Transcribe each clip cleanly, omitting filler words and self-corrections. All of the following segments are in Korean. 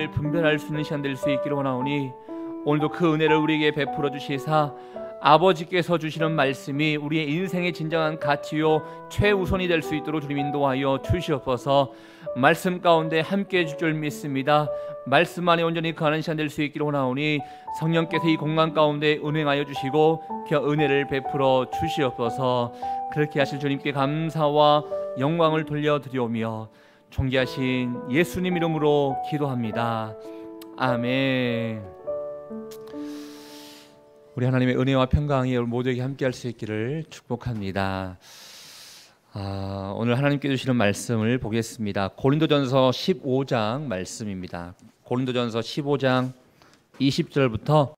은혜를 분별할 수 있는 시간 될 수 있기를 원하오니 오늘도 그 은혜를 우리에게 베풀어 주시사 아버지께서 주시는 말씀이 우리의 인생의 진정한 가치요 최우선이 될 수 있도록 주님 인도하여 주시옵소서. 말씀 가운데 함께해 줄 줄 믿습니다. 말씀 안에 온전히 거하는 시간 될 수 있기를 원하오니 성령께서 이 공간 가운데 운행하여 주시고 그 은혜를 베풀어 주시옵소서. 그렇게 하실 주님께 감사와 영광을 돌려드리오며 존귀하신 예수님 이름으로 기도합니다. 아멘. 우리 하나님의 은혜와 평강이 여러분 모두에게 함께할 수 있기를 축복합니다. 오늘 하나님께 주시는 말씀을 보겠습니다. 고린도전서 15장 말씀입니다. 고린도전서 15장 20절부터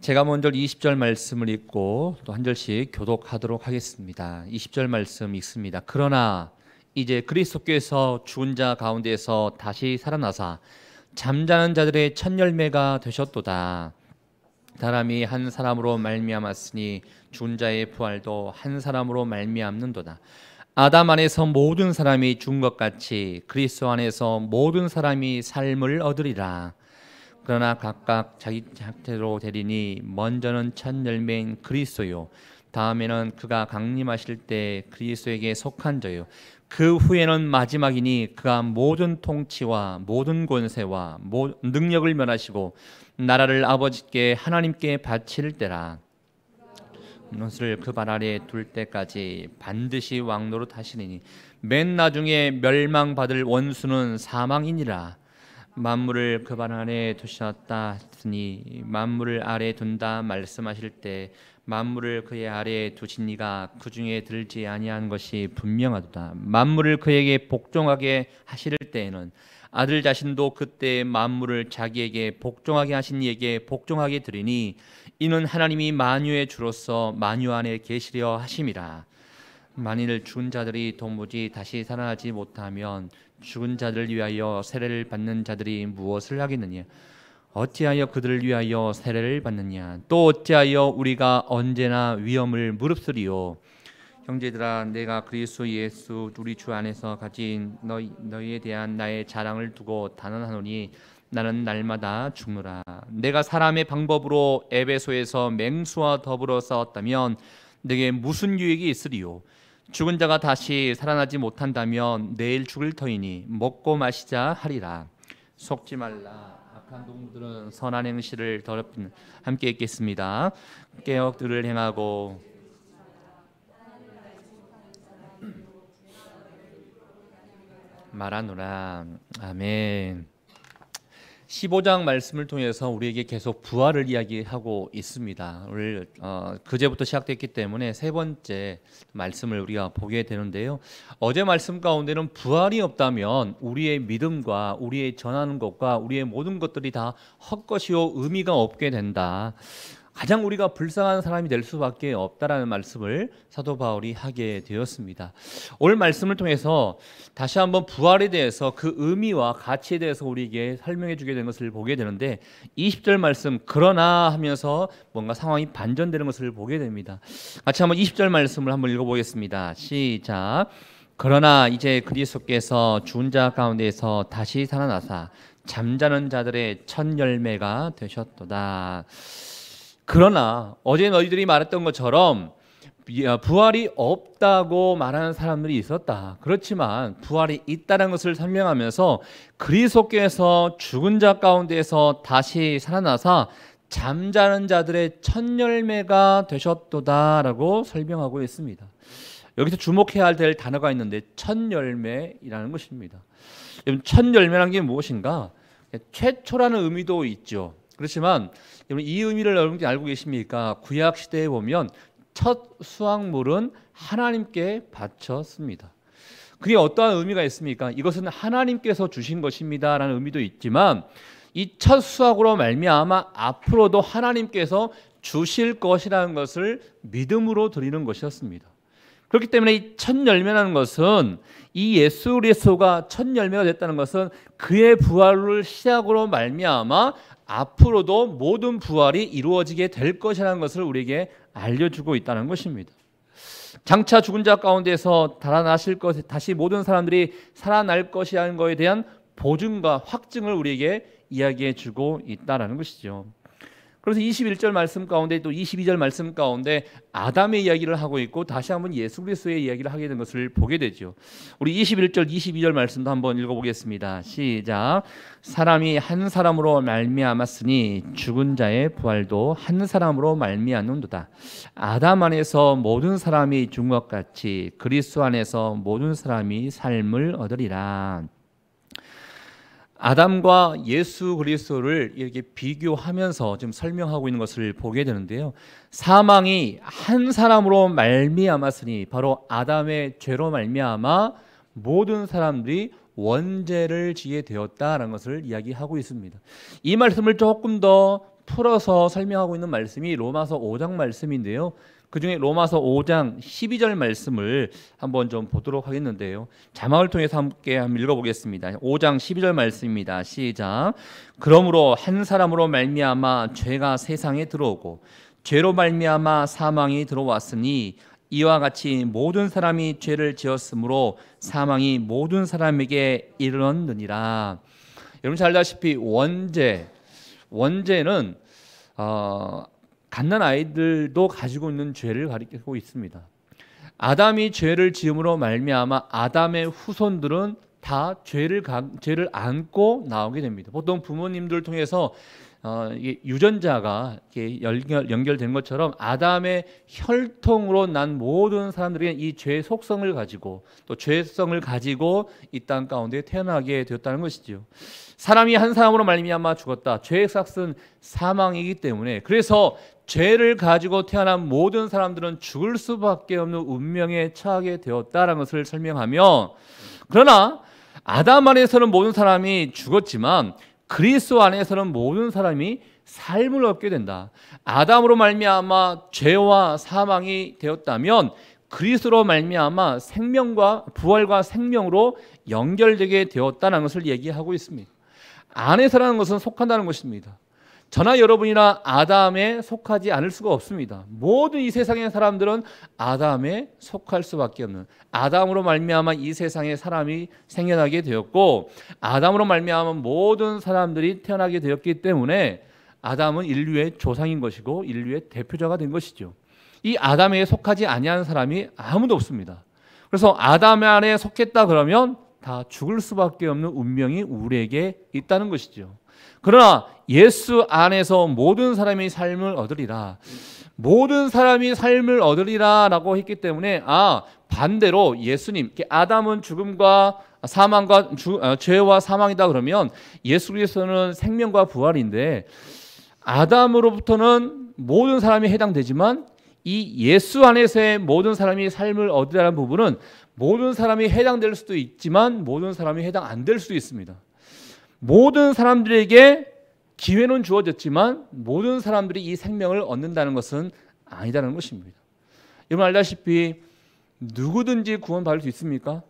제가 먼저 20절 말씀을 읽고 또 한 절씩 교독하도록 하겠습니다. 20절 말씀 읽습니다. 그러나 이제 그리스도께서 죽은 자 가운데서 다시 살아나사 잠자는 자들의 첫 열매가 되셨도다. 사람이 한 사람으로 말미암았으니 죽은 자의 부활도 한 사람으로 말미암는도다. 아담 안에서 모든 사람이 죽은 것 같이 그리스도 안에서 모든 사람이 삶을 얻으리라. 그러나 각각 자기 형태로 되리니 먼저는 첫 열매인 그리스도요 다음에는 그가 강림하실 때 그리스도에게 속한 자요 그 후에는 마지막이니 그가 모든 통치와 모든 권세와 모든 능력을 멸하시고 나라를 아버지께 하나님께 바칠 때라. 것을 그 발 아래에 둘 때까지 반드시 왕노릇 하시리니 맨 나중에 멸망받을 원수는 사망이니라. 만물을 그 발 아래에 두셨다 했으니 만물을 아래에 둔다 말씀하실 때 만물을 그의 아래에 두신 이가 그 중에 들지 아니한 것이 분명하도다. 만물을 그에게 복종하게 하실 때에는 아들 자신도 그때 만물을 자기에게 복종하게 하신 이에게 복종하게 드리니 이는 하나님이 만유의 주로서 만유 안에 계시려 하심이라. 만일 죽은 자들이 도무지 다시 살아나지 못하면 죽은 자들을 위하여 세례를 받는 자들이 무엇을 하겠느냐? 어찌하여 그들을 위하여 세례를 받느냐? 또 어찌하여 우리가 언제나 위험을 무릅쓰리요? 형제들아, 내가 그리스도 예수 우리 주 안에서 가진 너희에 대한 나의 자랑을 두고 단언하노니 나는 날마다 죽노라. 내가 사람의 방법으로 에베소에서 맹수와 더불어 싸웠다면 내게 무슨 유익이 있으리요? 죽은 자가 다시 살아나지 못한다면 내일 죽을 터이니 먹고 마시자 하리라. 속지 말라. 악한 동물들은 선한 행실을 더럽히는. 함께 읽겠습니다. 깨역들을 행하고 말하노라. 아멘. 15장 말씀을 통해서 우리에게 계속 부활을 이야기하고 있습니다. 오늘 그제부터 시작됐기 때문에 세 번째 말씀을 우리가 보게 되는데요. 어제 말씀 가운데는 부활이 없다면 우리의 믿음과 우리의 전하는 것과 우리의 모든 것들이 다 헛것이요 의미가 없게 된다. 가장 우리가 불쌍한 사람이 될 수밖에 없다라는 말씀을 사도 바울이 하게 되었습니다. 오늘 말씀을 통해서 다시 한번 부활에 대해서 그 의미와 가치에 대해서 우리에게 설명해 주게 된 것을 보게 되는데 20절 말씀 그러나 하면서 뭔가 상황이 반전되는 것을 보게 됩니다. 같이 한번 20절 말씀을 한번 읽어보겠습니다. 시작. 그러나 이제 그리스도께서 죽은 자 가운데서 다시 살아나사 잠자는 자들의 첫 열매가 되셨도다. 그러나 어제 너희들이 말했던 것처럼 부활이 없다고 말하는 사람들이 있었다. 그렇지만 부활이 있다는 것을 설명하면서 그리스도께서 죽은 자 가운데서 다시 살아나사 잠자는 자들의 첫 열매가 되셨도다라고 설명하고 있습니다. 여기서 주목해야 될 단어가 있는데 첫 열매이라는 것입니다. 첫 열매라는 게 무엇인가? 최초라는 의미도 있죠. 그렇지만 이 의미를 여러분들이 알고 계십니까? 구약 시대에 보면 첫 수확물은 하나님께 바쳤습니다. 그게 어떠한 의미가 있습니까? 이것은 하나님께서 주신 것입니다라는 의미도 있지만 이 첫 수확으로 말미암아 앞으로도 하나님께서 주실 것이라는 것을 믿음으로 드리는 것이었습니다. 그렇기 때문에 이 첫 열매라는 것은 이 예수 그리스도가 첫 열매가 됐다는 것은 그의 부활을 시작으로 말미암아 앞으로도 모든 부활이 이루어지게 될 것이라는 것을 우리에게 알려주고 있다는 것입니다. 장차 죽은 자 가운데서 달아나실 것, 다시 모든 사람들이 살아날 것이라는 것에 대한 보증과 확증을 우리에게 이야기해 주고 있다라는 것이죠. 그래서 21절 말씀 가운데 또 22절 말씀 가운데 아담의 이야기를 하고 있고 다시 한번 예수 그리스도의 이야기를 하게 된 것을 보게 되죠. 우리 21절 22절 말씀도 한번 읽어보겠습니다. 시작. 사람이 한 사람으로 말미암았으니 죽은 자의 부활도 한 사람으로 말미암는도다. 아담 안에서 모든 사람이 죽은 것 같이 그리스도 안에서 모든 사람이 삶을 얻으리라. 아담과 예수 그리스도를 이렇게 비교하면서 지금 설명하고 있는 것을 보게 되는데요. 사망이 한 사람으로 말미암았으니 바로 아담의 죄로 말미암아 모든 사람들이 원죄를 지게 되었다라는 것을 이야기하고 있습니다. 이 말씀을 조금 더 풀어서 설명하고 있는 말씀이 로마서 5장 말씀인데요. 그중에 로마서 5장 12절 말씀을 한번 좀 보도록 하겠는데요. 자막을 통해서 함께 한번 읽어보겠습니다. 5장 12절 말씀입니다. 시작. 그러므로 한 사람으로 말미암아 죄가 세상에 들어오고 죄로 말미암아 사망이 들어왔으니 이와 같이 모든 사람이 죄를 지었으므로 사망이 모든 사람에게 이르렀느니라. 여러분 잘 아시다시피 원죄는 갓난 아이들도 가지고 있는 죄를 가리키고 있습니다. 아담이 죄를 지음으로 말미암아 아담의 후손들은 다 죄를 안고 나오게 됩니다. 보통 부모님들 통해서 유전자가 연결된 것처럼 아담의 혈통으로 난 모든 사람들이 이 죄의 속성을 가지고 또 죄성을 가지고 이 땅 가운데 태어나게 되었다는 것이죠. 사람이 한 사람으로 말미암아 죽었다. 죄의 삭은 사망이기 때문에 그래서 죄를 가지고 태어난 모든 사람들은 죽을 수밖에 없는 운명에 처하게 되었다는 것을 설명하며, 그러나 아담 안에서는 모든 사람이 죽었지만 그리스도 안에서는 모든 사람이 삶을 얻게 된다. 아담으로 말미암아 죄와 사망이 되었다면 그리스도로 말미암아 생명과 부활과 생명으로 연결되게 되었다는 것을 얘기하고 있습니다. 안에서라는 것은 속한다는 것입니다. 저나 여러분이나 아담에 속하지 않을 수가 없습니다. 모든 이 세상의 사람들은 아담에 속할 수밖에 없는, 아담으로 말미암아 이 세상에 사람이 생겨나게 되었고 아담으로 말미암아 모든 사람들이 태어나게 되었기 때문에 아담은 인류의 조상인 것이고 인류의 대표자가 된 것이죠. 이 아담에 속하지 아니하는 사람이 아무도 없습니다. 그래서 아담 안에 속했다 그러면 다 죽을 수밖에 없는 운명이 우리에게 있다는 것이죠. 그러나 예수 안에서 모든 사람이 삶을 얻으리라. 모든 사람이 삶을 얻으리라 라고 했기 때문에 반대로 예수님, 아담은 죽음과 사망과 죄와 사망이다 그러면 예수 그리스도는 생명과 부활인데 아담으로부터는 모든 사람이 해당되지만 이 예수 안에서의 모든 사람이 삶을 얻으라는 부분은 모든 사람이 해당될 수도 있지만 모든 사람이 해당 안 될 수도 있습니다. 모든 사람들에게 기회는 주어졌지만 모든 사람들이 이 생명을 얻는다는 것은 아니다는 것입니다. 여러분 알다시피 누구든지 구원받을 수 있습니까?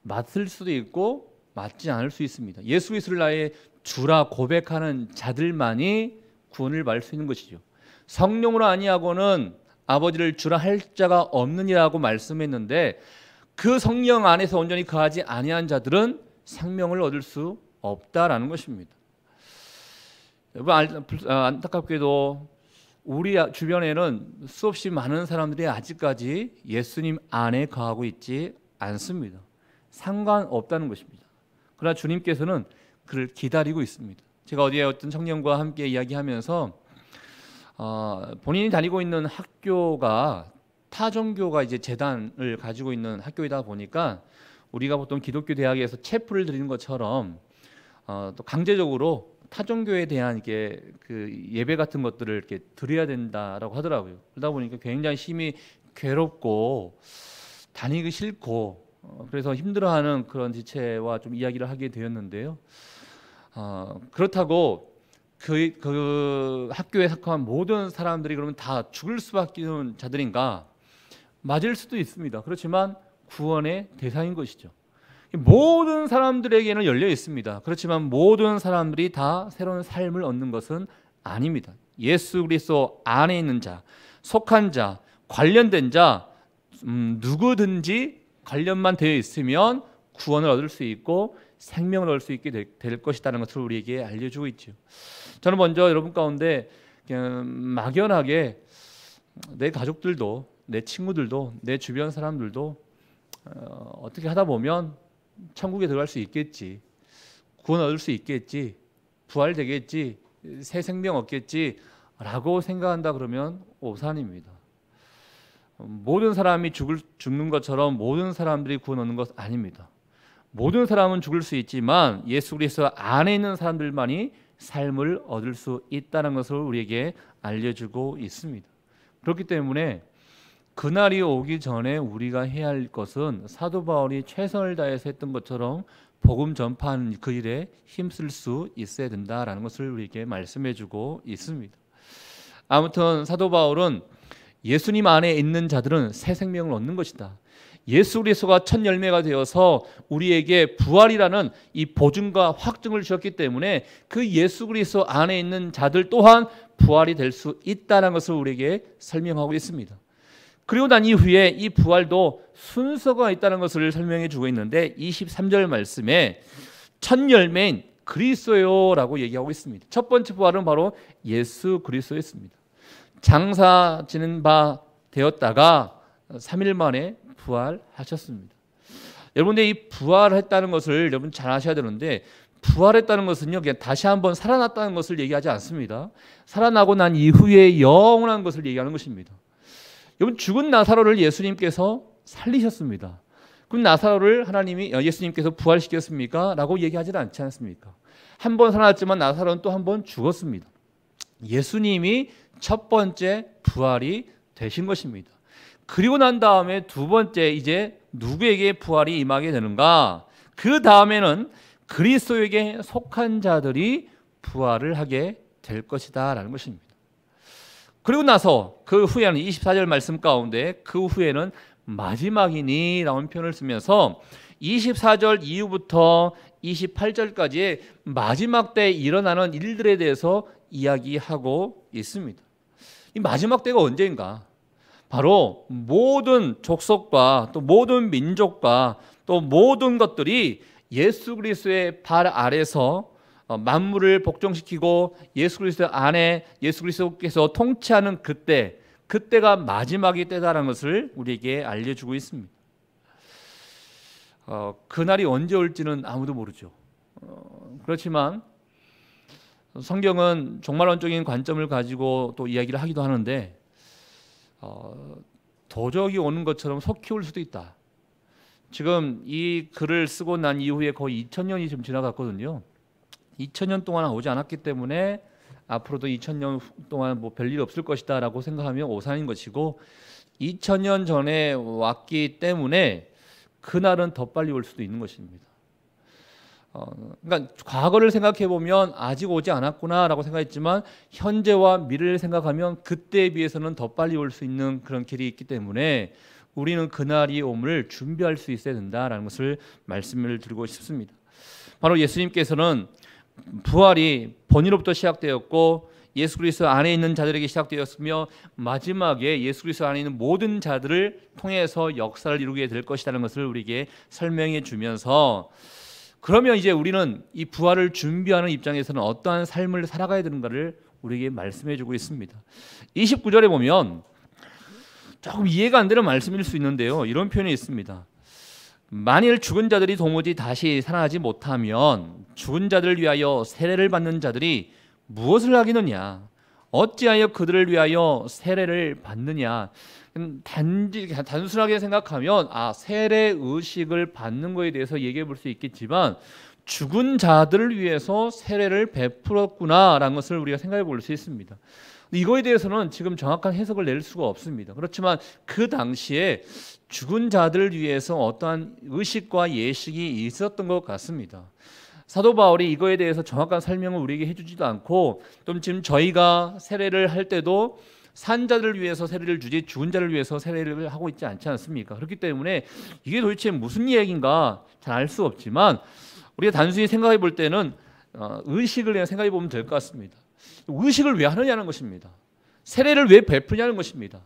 맞을 수도 있고 맞지 않을 수 있습니다. 예수 그리스도를 나의 주라 고백하는 자들만이 구원을 받을 수 있는 것이죠. 성령으로 아니하고는 아버지를 주라 할 자가 없느니라고 말씀했는데 그 성령 안에서 온전히 거하지 아니한 자들은 생명을 얻을 수 없다라는 것입니다. 여러분 안타깝게도 우리 주변에는 수없이 많은 사람들이 아직까지 예수님 안에 거하고 있지 않습니다. 상관없다는 것입니다. 그러나 주님께서는 그를 기다리고 있습니다. 제가 어디에 어떤 청년과 함께 이야기하면서 본인이 다니고 있는 학교가 타종교가 이제 재단을 가지고 있는 학교이다 보니까 우리가 보통 기독교 대학에서 체프를 드리는 것처럼 또 강제적으로 타종교에 대한 그 예배 같은 것들을 이렇게 드려야 된다라고 하더라고요. 그러다 보니까 굉장히 심히 괴롭고 다니기 싫고 그래서 힘들어하는 그런 지체와 좀 이야기를 하게 되었는데요. 그렇다고 그 학교에 속한 모든 사람들이 그러면 다 죽을 수밖에 없는 자들인가? 맞을 수도 있습니다. 그렇지만 구원의 대상인 것이죠. 모든 사람들에게는 열려 있습니다. 그렇지만 모든 사람들이 다 새로운 삶을 얻는 것은 아닙니다. 예수 그리스도 안에 있는 자, 속한 자, 관련된 자 누구든지 관련만 되어 있으면 구원을 얻을 수 있고 생명을 얻을 수 있게 될 것이라는 것을 우리에게 알려주고 있죠. 저는 먼저 여러분 가운데 그냥 막연하게 내 가족들도, 내 친구들도, 내 주변 사람들도 어떻게 하다 보면 천국에 들어갈 수 있겠지, 구원 얻을 수 있겠지, 부활되겠지, 새 생명 얻겠지 라고 생각한다 그러면 오산입니다. 모든 사람이 죽는 것처럼 모든 사람들이 구원 얻는 것 아닙니다. 모든 사람은 죽을 수 있지만 예수 그리스도 안에 있는 사람들만이 삶을 얻을 수 있다는 것을 우리에게 알려주고 있습니다. 그렇기 때문에 그날이 오기 전에 우리가 해야 할 것은 사도 바울이 최선을 다해서 했던 것처럼 복음 전파하는 그 일에 힘쓸 수 있어야 된다라는 것을 우리에게 말씀해주고 있습니다. 아무튼 사도 바울은 예수님 안에 있는 자들은 새 생명을 얻는 것이다. 예수 그리스도가 첫 열매가 되어서 우리에게 부활이라는 이 보증과 확증을 주셨기 때문에 그 예수 그리스도 안에 있는 자들 또한 부활이 될 수 있다는 것을 우리에게 설명하고 있습니다. 그리고 난 이후에 이 부활도 순서가 있다는 것을 설명해 주고 있는데 23절 말씀에 첫 열매인 그리스도요라고 얘기하고 있습니다. 첫 번째 부활은 바로 예수 그리스도였습니다. 장사 지는 바 되었다가 3일 만에 부활하셨습니다. 여러분들 이 부활했다는 것을 여러분 잘 아셔야 되는데, 부활했다는 것은요 그냥 다시 한번 살아났다는 것을 얘기하지 않습니다. 살아나고 난 이후에 영원한 것을 얘기하는 것입니다. 여러분 죽은 나사로를 예수님께서 살리셨습니다. 그럼 나사로를 예수님께서 부활시켰습니까? 라고 얘기하지는 않지 않습니까? 한 번 살아났지만 나사로는 또 한 번 죽었습니다. 예수님이 첫 번째 부활이 되신 것입니다. 그리고 난 다음에 두 번째 이제 누구에게 부활이 임하게 되는가? 그 다음에는 그리스도에게 속한 자들이 부활을 하게 될 것이다 라는 것입니다. 그리고 나서 그 후에는 24절 말씀 가운데 그 후에는 마지막이니 라는 표현을 쓰면서 24절 이후부터 28절까지의 마지막 때 일어나는 일들에 대해서 이야기하고 있습니다. 이 마지막 때가 언제인가? 바로 모든 족속과 또 모든 민족과 또 모든 것들이 예수 그리스도의 발 아래서 만물을 복종시키고 예수 그리스도 안에 예수 그리스도께서 통치하는 그때가 마지막이 때다라는 것을 우리에게 알려주고 있습니다. 그날이 언제 올지는 아무도 모르죠. 그렇지만 성경은 종말론적인 관점을 가지고 또 이야기를 하기도 하는데 도적이 오는 것처럼 속히 올 수도 있다. 지금 이 글을 쓰고 난 이후에 거의 2000년이 지금 지나갔거든요. 2000년 동안 오지 않았기 때문에 앞으로도 2000년 동안 뭐 별일 없을 것이다 라고 생각하면 오산인 것이고, 2000년 전에 왔기 때문에 그날은 더 빨리 올 수도 있는 것입니다. 그러니까 과거를 생각해 보면 아직 오지 않았구나 라고 생각했지만 현재와 미래를 생각하면 그때에 비해서는 더 빨리 올 수 있는 그런 길이 있기 때문에 우리는 그날이 옴을 준비할 수 있어야 된다라는 것을 말씀을 드리고 싶습니다. 바로 예수님께서는 부활이 본인으로부터 시작되었고 예수 그리스도 안에 있는 자들에게 시작되었으며 마지막에 예수 그리스도 안에 있는 모든 자들을 통해서 역사를 이루게 될 것이라는 것을 우리에게 설명해 주면서, 그러면 이제 우리는 이 부활을 준비하는 입장에서는 어떠한 삶을 살아가야 되는가를 우리에게 말씀해 주고 있습니다. 29절에 보면 조금 이해가 안 되는 말씀일 수 있는데요, 이런 표현이 있습니다. 만일 죽은 자들이 도무지 다시 살아나지 못하면 죽은 자들을 위하여 세례를 받는 자들이 무엇을 하겠느냐? 어찌하여 그들을 위하여 세례를 받느냐? 단순하게 생각하면 세례 의식을 받는 것에 대해서 얘기해 볼 수 있겠지만 죽은 자들을 위해서 세례를 베풀었구나라는 것을 우리가 생각해 볼 수 있습니다. 이거에 대해서는 지금 정확한 해석을 낼 수가 없습니다. 그렇지만 그 당시에 죽은 자들을 위해서 어떠한 의식과 예식이 있었던 것 같습니다. 사도 바울이 이거에 대해서 정확한 설명을 우리에게 해주지도 않고, 또 지금 저희가 세례를 할 때도 산 자들을 위해서 세례를 주지 죽은 자를 위해서 세례를 하고 있지 않지 않습니까? 그렇기 때문에 이게 도대체 무슨 이야기인가 잘 알 수 없지만 우리가 단순히 생각해 볼 때는 의식을 그냥 생각해 보면 될 것 같습니다. 의식을 왜 하느냐는 것입니다. 세례를 왜 베푸냐는 것입니다.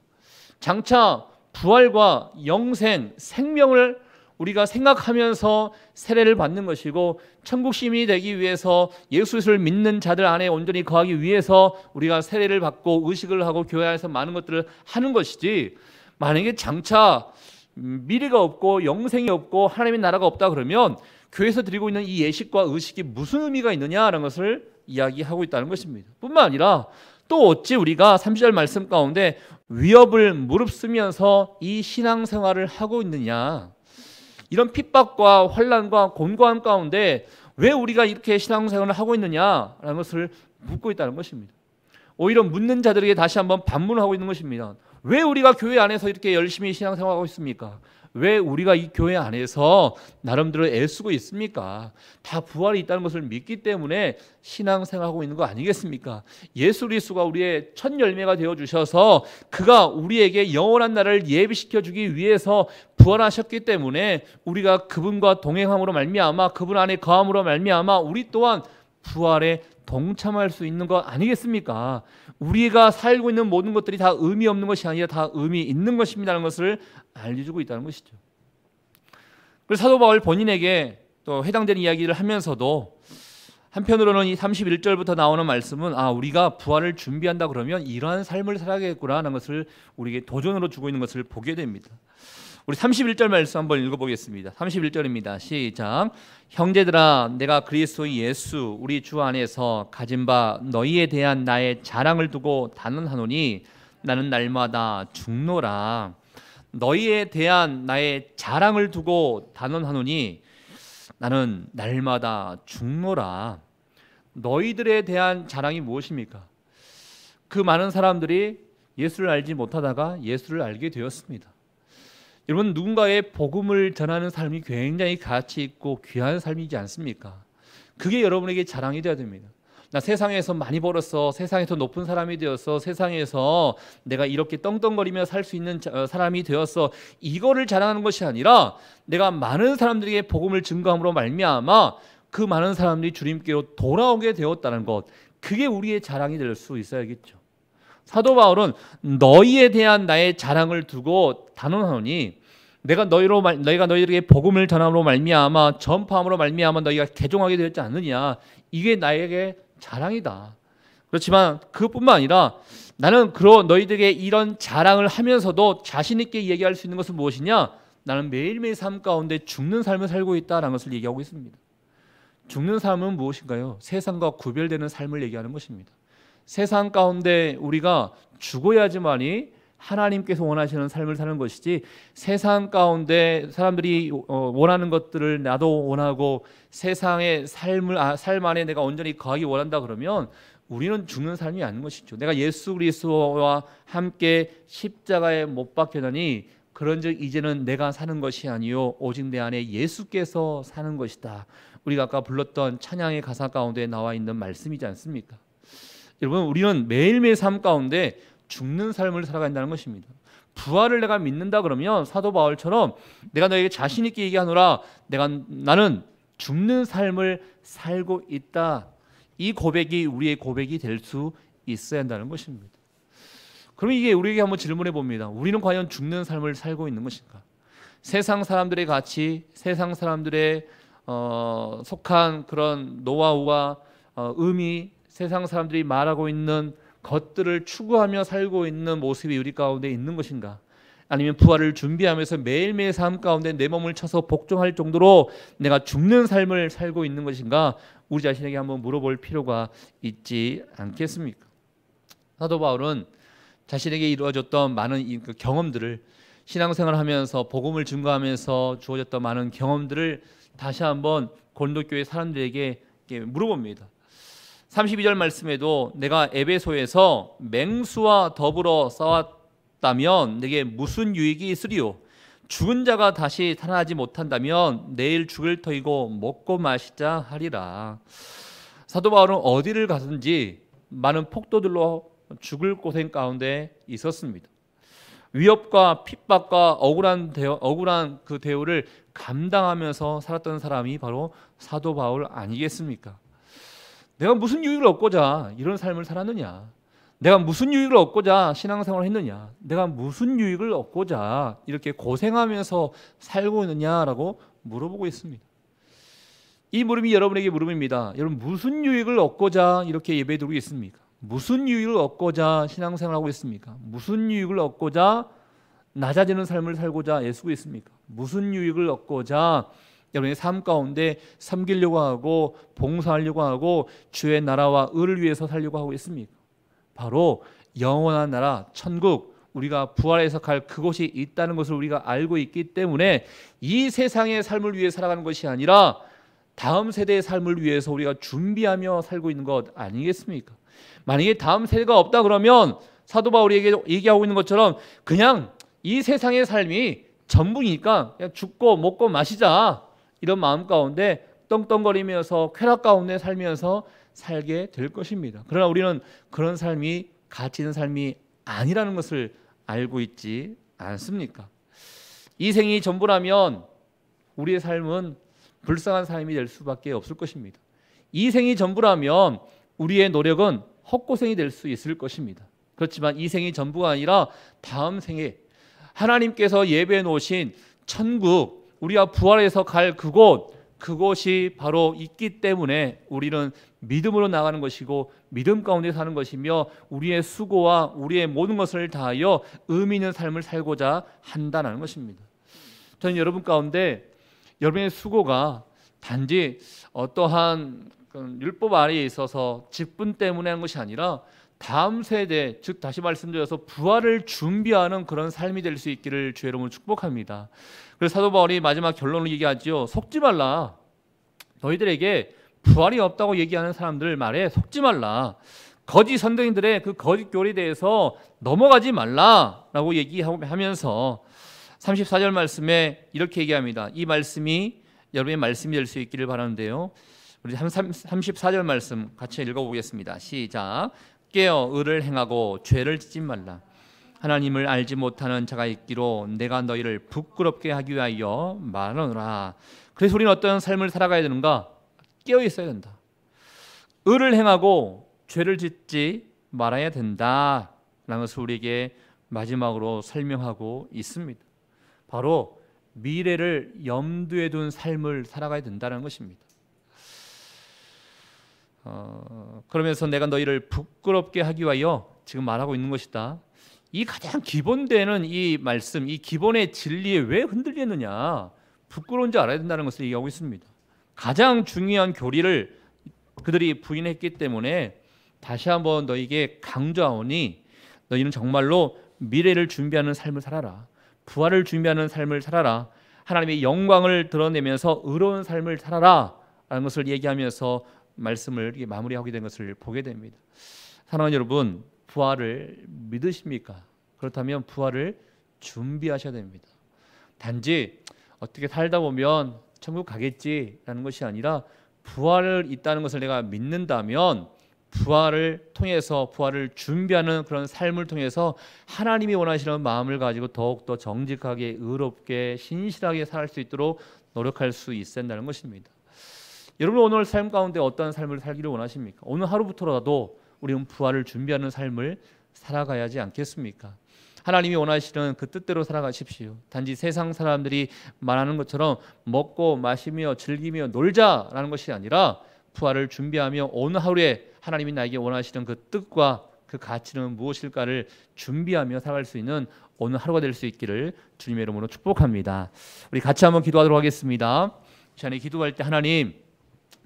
장차 부활과 영생, 생명을 우리가 생각하면서 세례를 받는 것이고, 천국 시민이 되기 위해서 예수 그리스도를 믿는 자들 안에 온전히 거하기 위해서 우리가 세례를 받고 의식을 하고 교회 안에서 많은 것들을 하는 것이지, 만약에 장차 미래가 없고 영생이 없고 하나님의 나라가 없다 그러면 교회에서 드리고 있는 이 예식과 의식이 무슨 의미가 있느냐라는 것을 이야기하고 있다는 것입니다. 뿐만 아니라 또 어찌 우리가 30절 말씀 가운데 위협을 무릅쓰면서 이 신앙생활을 하고 있느냐, 이런 핍박과 환난과 곤고함 가운데 왜 우리가 이렇게 신앙생활을 하고 있느냐라는 것을 묻고 있다는 것입니다. 오히려 묻는 자들에게 다시 한번 반문하고 있는 것입니다. 왜 우리가 교회 안에서 이렇게 열심히 신앙생활하고 있습니까? 왜 우리가 이 교회 안에서 나름대로 애쓰고 있습니까? 다 부활이 있다는 것을 믿기 때문에 신앙생활하고 있는 거 아니겠습니까? 예수 그리스도가 우리의 첫 열매가 되어주셔서 그가 우리에게 영원한 날을 예비시켜 주기 위해서 부활하셨기 때문에 우리가 그분과 동행함으로 말미암아, 그분 안에 거함으로 말미암아 우리 또한 부활에 동참할 수 있는 것 아니겠습니까? 우리가 살고 있는 모든 것들이 다 의미 없는 것이 아니라 다 의미 있는 것입니다라는 것을 알려주고 있다는 것이죠. 그래서 사도 바울 본인에게 또 해당되는 이야기를 하면서도 한편으로는 이 31절부터 나오는 말씀은 우리가 부활을 준비한다 그러면 이러한 삶을 살아야겠구나라는 것을 우리에게 도전으로 주고 있는 것을 보게 됩니다. 우리 31절 말씀 한번 읽어보겠습니다. 31절입니다. 시작. 형제들아, 내가 그리스도 예수 우리 주 안에서 가진 바 너희에 대한 나의 자랑을 두고 단언하노니 나는 날마다 죽노라. 너희에 대한 나의 자랑을 두고 단언하노니 나는 날마다 죽노라. 너희들에 대한 자랑이 무엇입니까? 그 많은 사람들이 예수를 알지 못하다가 예수를 알게 되었습니다. 여러분, 누군가의 복음을 전하는 삶이 굉장히 가치 있고 귀한 삶이지 않습니까? 그게 여러분에게 자랑이 되어야 됩니다. 나 세상에서 많이 벌었어, 세상에서 높은 사람이 되었어, 세상에서 내가 이렇게 떵떵거리며 살 수 있는 사람이 되었어, 이거를 자랑하는 것이 아니라 내가 많은 사람들에게 복음을 증거함으로 말미암아 그 많은 사람들이 주님께로 돌아오게 되었다는 것, 그게 우리의 자랑이 될 수 있어야겠죠. 사도 바울은 너희에 대한 나의 자랑을 두고 단언하노니 내가 너희들에게 복음을 전함으로 말미암아 전파함으로 말미암아 너희가 개종하게 되었지 않느냐, 이게 나에게 자랑이다. 그렇지만 그것뿐만 아니라 나는 너희들에게 이런 자랑을 하면서도 자신 있게 얘기할 수 있는 것은 무엇이냐, 나는 매일매일 삶 가운데 죽는 삶을 살고 있다라는 것을 얘기하고 있습니다. 죽는 삶은 무엇인가요? 세상과 구별되는 삶을 얘기하는 것입니다. 세상 가운데 우리가 죽어야지만이 하나님께서 원하시는 삶을 사는 것이지, 세상 가운데 사람들이 원하는 것들을 나도 원하고 세상의 삶 안에 내가 온전히 거하기 원한다 그러면 우리는 죽는 삶이 아닌 것이죠. 내가 예수 그리스도와 함께 십자가에 못 박혔나니 그런즉 이제는 내가 사는 것이 아니요 오직 내 안에 예수께서 사는 것이다. 우리가 아까 불렀던 찬양의 가사 가운데 나와 있는 말씀이지 않습니까? 여러분, 우리는 매일매일 삶 가운데 죽는 삶을 살아간다는 것입니다. 부활을 내가 믿는다 그러면 사도 바울처럼 내가 너에게 자신 있게 얘기하노라, 나는 죽는 삶을 살고 있다, 이 고백이 우리의 고백이 될 수 있어야 한다는 것입니다. 그럼 이게 우리에게 한번 질문해 봅니다. 우리는 과연 죽는 삶을 살고 있는 것인가? 세상 사람들의 가치, 세상 사람들의 속한 그런 노하우와 의미, 세상 사람들이 말하고 있는 것들을 추구하며 살고 있는 모습이 우리 가운데 있는 것인가? 아니면 부활을 준비하면서 매일매일 삶 가운데 내 몸을 쳐서 복종할 정도로 내가 죽는 삶을 살고 있는 것인가? 우리 자신에게 한번 물어볼 필요가 있지 않겠습니까? 사도 바울은 자신에게 이루어졌던 많은 경험들을, 신앙생활을 하면서 복음을 증거하면서 주어졌던 많은 경험들을 다시 한번 고린도 교회 사람들에게 물어봅니다. 32절 말씀에도 내가 에베소에서 맹수와 더불어 싸웠다면 내게 무슨 유익이 있으리요? 죽은 자가 다시 살아나지 못한다면 내일 죽을 터이고 먹고 마시자 하리라. 사도 바울은 어디를 가든지 많은 폭도들로 죽을 고생 가운데 있었습니다. 위협과 핍박과 억울한 그 대우를 감당하면서 살았던 사람이 바로 사도 바울 아니겠습니까? 내가 무슨 유익을 얻고자 이런 삶을 살았느냐? 내가 무슨 유익을 얻고자 신앙생활을 했느냐, 내가 무슨 유익을 얻고자 이렇게 고생하면서 살고 있느냐라고 물어보고 있습니다. 이 물음이 여러분에게 물음입니다. 여러분, 무슨 유익을 얻고자 이렇게 예배드리고 있습니까? 무슨 유익을 얻고자 신앙생활하고 있습니까? 무슨 유익을 얻고자 낮아지는 삶을 살고자 애쓰고 있습니까? 무슨 유익을 얻고자 여러분의 삶 가운데 섬기려고 하고 봉사하려고 하고 주의 나라와 의를 위해서 살려고 하고 있습니까? 바로 영원한 나라, 천국, 우리가 부활해서 갈 그곳이 있다는 것을 우리가 알고 있기 때문에 이 세상의 삶을 위해 살아가는 것이 아니라 다음 세대의 삶을 위해서 우리가 준비하며 살고 있는 것 아니겠습니까? 만약에 다음 세대가 없다 그러면 사도 바울이 얘기하고 있는 것처럼 그냥 이 세상의 삶이 전부니까 그냥 죽고 먹고 마시자, 이런 마음 가운데 떵떵거리면서 쾌락 가운데 살면서 살게 될 것입니다. 그러나 우리는 그런 삶이 가치 있는 삶이 아니라는 것을 알고 있지 않습니까? 이 생이 전부라면 우리의 삶은 불쌍한 삶이 될 수밖에 없을 것입니다. 이 생이 전부라면 우리의 노력은 헛고생이 될 수 있을 것입니다. 그렇지만 이 생이 전부가 아니라 다음 생에 하나님께서 예배해 놓으신 천국, 우리가 부활해서 갈 그곳이 바로 있기 때문에 우리는 믿음으로 나가는 것이고 믿음 가운데 사는 것이며 우리의 수고와 우리의 모든 것을 다하여 의미 있는 삶을 살고자 한다는 것입니다. 저는 여러분 가운데 여러분의 수고가 단지 어떠한 율법 아래에 있어서 직분 때문에 하는 것이 아니라 다음 세대, 즉 다시 말씀드려서 부활을 준비하는 그런 삶이 될 수 있기를 주의 이름으로 축복합니다. 그래서 사도 바울이 마지막 결론을 얘기하죠. 속지 말라. 너희들에게 부활이 없다고 얘기하는 사람들 말에 속지 말라. 거짓 선생님들의 그 거짓 교리에 대해서 넘어가지 말라라고 얘기하면서 34절 말씀에 이렇게 얘기합니다. 이 말씀이 여러분의 말씀이 될 수 있기를 바라는데요. 우리 34절 말씀 같이 읽어보겠습니다. 시작. 깨어 의를 행하고 죄를 짓지 말라. 하나님을 알지 못하는 자가 있기로 내가 너희를 부끄럽게 하기 위하여 말하노라. 그래서 우리는 어떤 삶을 살아가야 되는가? 깨어 있어야 된다. 의를 행하고 죄를 짓지 말아야 된다라는 것을 우리에게 마지막으로 설명하고 있습니다. 바로 미래를 염두에 둔 삶을 살아가야 된다는 것입니다. 그러면서 내가 너희를 부끄럽게 하기 위하여 지금 말하고 있는 것이다. 이 가장 기본되는 이 말씀, 이 기본의 진리에 왜 흔들리느냐, 부끄러운 줄 알아야 된다는 것을 얘기하고 있습니다. 가장 중요한 교리를 그들이 부인했기 때문에 다시 한번 너희에게 강조하오니 너희는 정말로 미래를 준비하는 삶을 살아라. 부활을 준비하는 삶을 살아라. 하나님의 영광을 드러내면서 의로운 삶을 살아라 라는 것을 얘기하면서 말씀을 마무리하게 된 것을 보게 됩니다. 사랑하는 여러분, 부활을 믿으십니까? 그렇다면 부활을 준비하셔야 됩니다. 단지 어떻게 살다 보면 천국 가겠지라는 것이 아니라 부활을 있다는 것을 내가 믿는다면 부활을 통해서 부활을 준비하는 그런 삶을 통해서 하나님이 원하시는 마음을 가지고 더욱더 정직하게 의롭게 신실하게 살 수 있도록 노력할 수 있어야 한다는 것입니다. 여러분, 오늘 삶 가운데 어떤 삶을 살기를 원하십니까? 오늘 하루부터라도 우리는 부활을 준비하는 삶을 살아가야 하지 않겠습니까? 하나님이 원하시는 그 뜻대로 살아가십시오. 단지 세상 사람들이 말하는 것처럼 먹고 마시며 즐기며 놀자라는 것이 아니라 부활을 준비하며 오늘 하루에 하나님이 나에게 원하시는 그 뜻과 그 가치는 무엇일까를 준비하며 살아갈 수 있는 오늘 하루가 될 수 있기를 주님의 이름으로 축복합니다. 우리 같이 한번 기도하도록 하겠습니다. 이 시간에 기도할 때 하나님,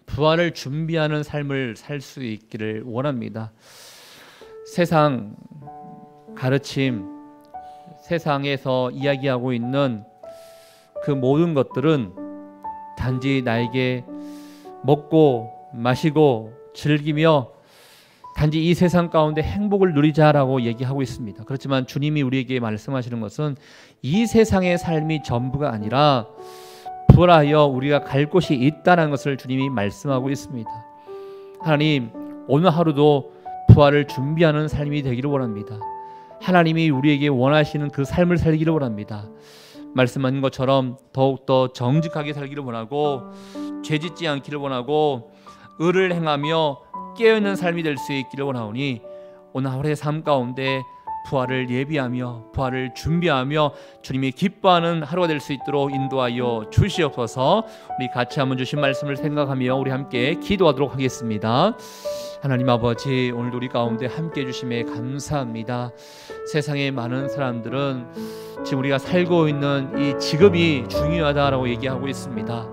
부활을 준비하는 삶을 살 수 있기를 원합니다. 세상 가르침, 세상에서 이야기하고 있는 그 모든 것들은 단지 나에게 먹고 마시고 즐기며 단지 이 세상 가운데 행복을 누리자라고 얘기하고 있습니다. 그렇지만 주님이 우리에게 말씀하시는 것은 이 세상의 삶이 전부가 아니라 부활하여 우리가 갈 곳이 있다는 것을 주님이 말씀하고 있습니다. 하나님, 오늘 하루도 부활을 준비하는 삶이 되기를 원합니다. 하나님이 우리에게 원하시는 그 삶을 살기를 원합니다. 말씀하신 것처럼 더욱더 정직하게 살기를 원하고 죄짓지 않기를 원하고 의를 행하며 깨어있는 삶이 될 수 있기를 원하오니 오늘 하루의 삶 가운데 부활을 예비하며 부활을 준비하며 주님이 기뻐하는 하루가 될 수 있도록 인도하여 주시옵소서. 우리 같이 한번 주신 말씀을 생각하며 우리 함께 기도하도록 하겠습니다. 하나님 아버지, 오늘도 우리 가운데 함께 해주심에 감사합니다. 세상의 많은 사람들은 지금 우리가 살고 있는 이 지금이 중요하다라고 얘기하고 있습니다.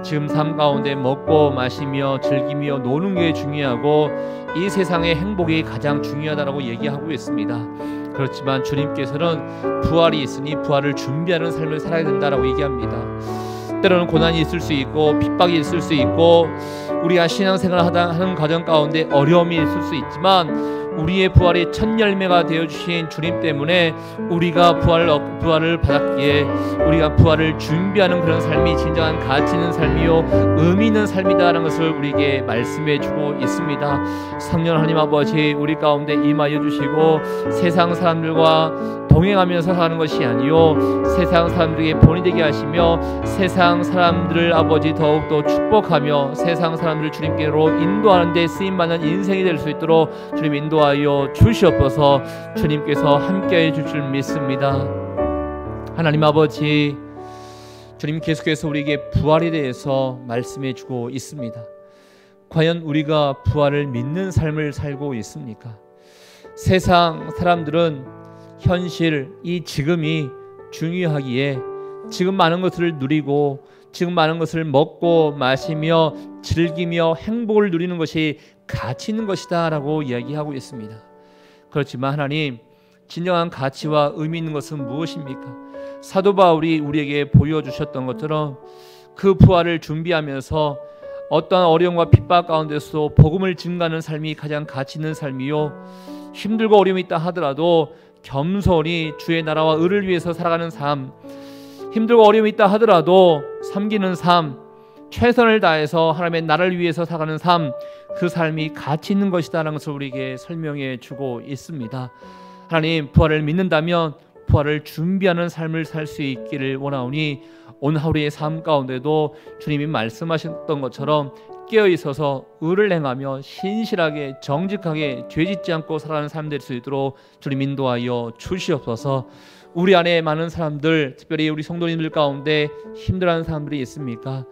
지금 삶 가운데 먹고 마시며 즐기며 노는 게 중요하고 이 세상의 행복이 가장 중요하다라고 얘기하고 있습니다. 그렇지만 주님께서는 부활이 있으니 부활을 준비하는 삶을 살아야 된다라고 얘기합니다. 때로는 고난이 있을 수 있고 핍박이 있을 수 있고 우리가 신앙생활을 하는 과정 가운데 어려움이 있을 수 있지만 우리의 부활의 첫 열매가 되어주신 주님 때문에 우리가 부활을 받았기에 우리가 부활을 준비하는 그런 삶이 진정한 가치 있는 삶이요 의미 있는 삶이다라는 것을 우리에게 말씀해 주고 있습니다. 성령 하나님 아버지, 우리 가운데 임하여 주시고 세상 사람들과 동행하면서 사는 것이 아니요 세상 사람들에게 본이 되게 하시며 세상 사람들을 아버지 더욱더 축복하며 세상 사람들을 주님께로 인도하는 데 쓰임받는 인생이 될 수 있도록 주님 인도하여 주시옵소서. 주님께서 함께해 줄 줄 믿습니다. 하나님 아버지, 주님 계속해서 우리에게 부활에 대해서 말씀해 주고 있습니다. 과연 우리가 부활을 믿는 삶을 살고 있습니까? 세상 사람들은 현실, 이 지금이 중요하기에 지금 많은 것을 누리고 지금 많은 것을 먹고 마시며 즐기며 행복을 누리는 것이 가치 있는 것이다 라고 이야기하고 있습니다. 그렇지만 하나님, 진정한 가치와 의미 있는 것은 무엇입니까? 사도 바울이 우리에게 보여주셨던 것처럼 그 부활을 준비하면서 어떠한 어려움과 핍박 가운데서도 복음을 증가하는 삶이 가장 가치 있는 삶이요 힘들고 어려움이 있다 하더라도 겸손히 주의 나라와 의를 위해서 살아가는 삶, 힘들고 어려움이 있다 하더라도 섬기는 삶, 최선을 다해서 하나님의 나라를 위해서 살아가는 삶, 그 삶이 가치 있는 것이다라는 것을 우리에게 설명해 주고 있습니다. 하나님, 부활을 믿는다면 부활을 준비하는 삶을 살 수 있기를 원하오니 오늘 하루의 삶 가운데도 주님이 말씀하셨던 것처럼 깨어있어서 의를 행하며 신실하게 정직하게 죄짓지 않고 살아가는 삶 될 수 있도록 주님 인도하여 주시옵소서. 우리 안에 많은 사람들, 특별히 우리 성도님들 가운데 힘들어하는 사람들이 있습니까?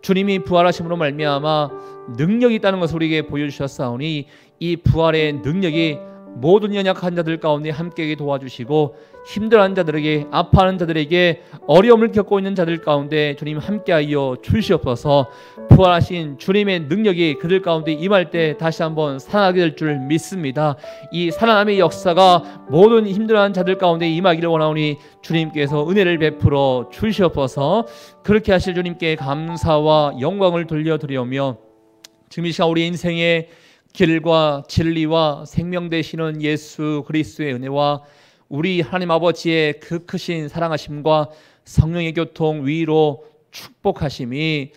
주님이 부활하심으로 말미암아 능력이 있다는 것을 우리에게 보여주셨사오니 이 부활의 능력이 모든 연약한 자들 가운데 함께 도와주시고 힘들어하는 자들에게, 아파하는 자들에게, 어려움을 겪고 있는 자들 가운데 주님 함께하여 주시옵소서. 부활하신 주님의 능력이 그들 가운데 임할 때 다시 한번 살아나게 될 줄 믿습니다. 이 살아남의 역사가 모든 힘들어하는 자들 가운데 임하기를 원하오니 주님께서 은혜를 베풀어 주시옵소서. 그렇게 하실 주님께 감사와 영광을 돌려드리오며 지금 이 시간 우리 인생의 길과 진리와 생명 되시는 예수 그리스도의 은혜와 우리 하나님 아버지의 그 크신 사랑하심과 성령의 교통, 위로, 축복하심이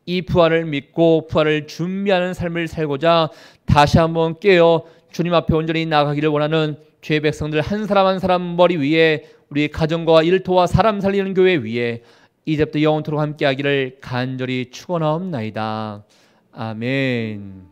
이 부활을 믿고 부활을 준비하는 삶을 살고자 다시 한번 깨어 주님 앞에 온전히 나가기를 원하는 죄의 백성들 한 사람 한 사람 머리 위에 우리 가정과 일터와 사람 살리는 교회 위에 이제부터 영원토록 함께하기를 간절히 축원하옵나이다. 아멘.